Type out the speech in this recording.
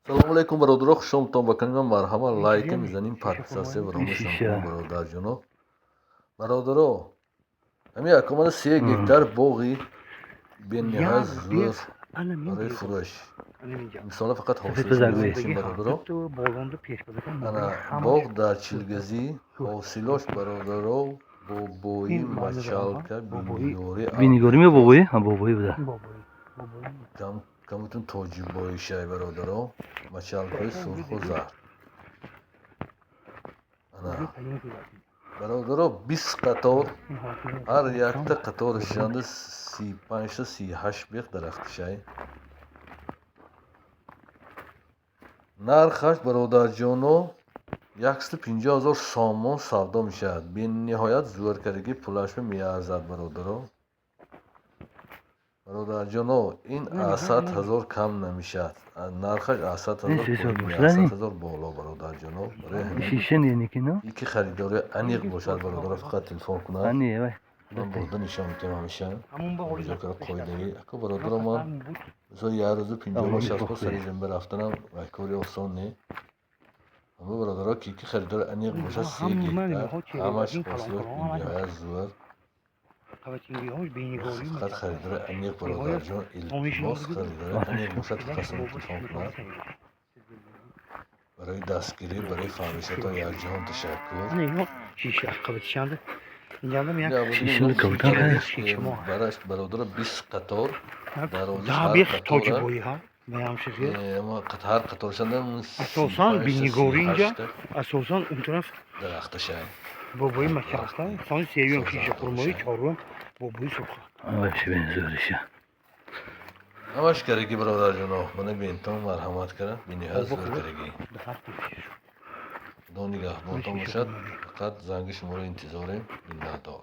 салому алейкум бародаро, хушомтон ба канали ман. Марҳама лайка мезанем, подписатсия барома шумо бародарҷоно. Бародаро, ҳамин якомада 3 гектар боғи бениҳоят зӯр барои фурӯш. Мисола фақат ҳосилаш мезанем бародаро. Ана боғ дар Чилгазӣ, ҳосилош бародаро бобоӣ, мачалка, бинигорӣ ё бобоӣ? Ҳа, бобоӣ буда. камутун тоҷибоишай бародаро, мачалкаи сурху зард. Ана бародаро 20 қатор, ҳар якта қаторашанда 35 та 38 беғ дарахтишай. нархаш бародарҷоно 150 000 сомон савдо мешавад. бениҳоят зӯркардаги пулаш меарзад бародаро. бародарҷоно, ин аз 100 000 кам намешавад. Нархаш аз 100 000 боло бародарҷоно. Ики харидори аниқ бошад бародаро, фақат телефон кунад. Ман бода нишон медиҳам ҳамеша. ҷокара қоидаи ака бародаро, ман мисоли як рӯзу 50-60 сари зимба рафтанам кори осон не. Ама бародаро ки ики харидори аниқ бошад 3 гектар, ҳамаш ҳосилош бениҳоят зӯр. фақат харидори аниқ бародарҷон, илтимос харидори аниқ бошад, фақат шумо телефон кунад. барои дастгирӣ, барои фаҳмишатон якҷаҳон ташаккур. бараш бародаро 20 қатор дарозиш ҳар қаторшанда асосан бинигорӣ инҷа асосан он тараф дарахташай. бобои мачалка, сони севюм шиша хурмои, чорум бобои сурха. ҳамаш караги бародарҷоно, мана бентон марҳамат кара, бениҳоят зӯр караги. худо нигаҳбонтон бошад. фақат занги шуморо интизорем. миннатдор.